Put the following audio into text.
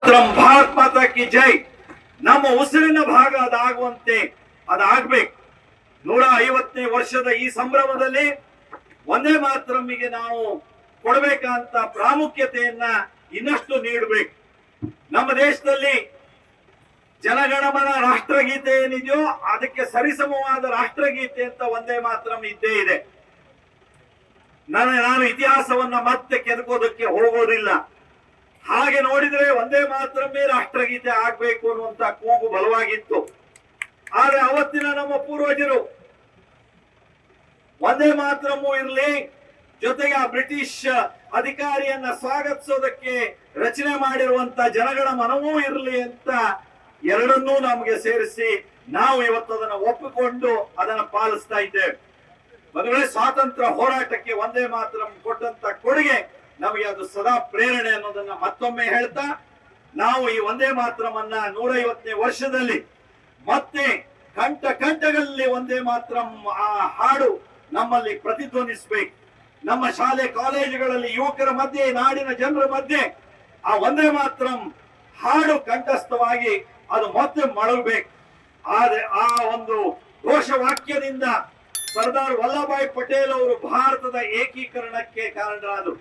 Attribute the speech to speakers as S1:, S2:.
S1: ಭಾರತ್ ಮಾತಾ ಕಿ ಜೈ. ನಮ್ಮ ಉಸಿರಿನ ಭಾಗ ಅದಾಗುವಂತೆ ಅದಾಗ್ಬೇಕು. 150ನೇ ವರ್ಷದ ಈ ಸಂಭ್ರಮದಲ್ಲಿ ಒಂದೇ ಮಾತರಮ್ಮಿಗೆ ನಾವು ಕೊಡಬೇಕಂತ ಪ್ರಾಮುಖ್ಯತೆಯನ್ನ ಇನ್ನಷ್ಟು ನೀಡಬೇಕು. ನಮ್ಮ ದೇಶದಲ್ಲಿ ಜನಗಣಮನ ರಾಷ್ಟ್ರಗೀತೆ ಏನಿದೆಯೋ ಅದಕ್ಕೆ ಸರಿಸಮವಾದ ರಾಷ್ಟ್ರಗೀತೆ ಅಂತ ಒಂದೇ ಮಾತರಂ ಇದ್ದೇ ಇದೆ. ನಾನು ಇತಿಹಾಸವನ್ನ ಮತ್ತೆ ಕೆದಕೋದಕ್ಕೆ ಹೋಗೋದಿಲ್ಲ. ಹಾಗೆ ನೋಡಿದ್ರೆ ಒಂದೇ ಮಾತರಮ್ಮೇ ರಾಷ್ಟ್ರಗೀತೆ ಆಗ್ಬೇಕು ಅನ್ನುವಂತ ಕೂಗು ಬಲವಾಗಿತ್ತು. ಆದ್ರೆ ಅವತ್ತಿನ ನಮ್ಮ ಪೂರ್ವಜರು ಒಂದೇ ಮಾತರಮ್ಮೂ ಇರಲಿ, ಜೊತೆಗೆ ಆ ಬ್ರಿಟಿಷ್ ಅಧಿಕಾರಿಯನ್ನ ಸ್ವಾಗತಿಸೋದಕ್ಕೆ ರಚನೆ ಮಾಡಿರುವಂತ ಜನಗಣ ಮನವೂ ಇರಲಿ ಅಂತ ಎರಡನ್ನೂ ನಮಗೆ ಸೇರಿಸಿ ನಾವು ಇವತ್ತು ಅದನ್ನ ಒಪ್ಪಿಕೊಂಡು ಅದನ್ನ ಪಾಲಿಸ್ತಾ ಇದ್ದೇವೆ. ಮದುವೆ ಸ್ವಾತಂತ್ರ್ಯ ಹೋರಾಟಕ್ಕೆ ಒಂದೇ ಮಾತರಂ ಕೊಟ್ಟಂತ ಕೊಡುಗೆ ನಮಗೆ ಅದು ಸದಾ ಪ್ರೇರಣೆ ಅನ್ನೋದನ್ನ ಮತ್ತೊಮ್ಮೆ ಹೇಳ್ತಾ, ನಾವು ಈ ಒಂದೇ ಮಾತರಮನ್ನ 150ನೇ ವರ್ಷದಲ್ಲಿ ಮತ್ತೆ ಕಂಠಗಳಲ್ಲಿ ಒಂದೇ ಮಾತರಂ ಆ ಹಾಡು ನಮ್ಮಲ್ಲಿ ಪ್ರತಿಧ್ವನಿಸ್ಬೇಕು. ನಮ್ಮ ಶಾಲೆ ಕಾಲೇಜುಗಳಲ್ಲಿ ಯುವಕರ ಮಧ್ಯೆ, ನಾಡಿನ ಜನರ ಮಧ್ಯೆ ಆ ಒಂದೇ ಮಾತರಂ ಹಾಡು ಕಂಠಸ್ಥವಾಗಿ ಅದು ಮತ್ತೆ ಮಳಗಬೇಕು. ಆದ್ರೆ ಆ ಒಂದು ಘೋಷವಾಕ್ಯದಿಂದ ಸರ್ದಾರ್ ವಲ್ಲಭಾಯ್ ಪಟೇಲ್ ಅವರು ಭಾರತದ ಏಕೀಕರಣಕ್ಕೆ ಕಾರಣರಾದರು.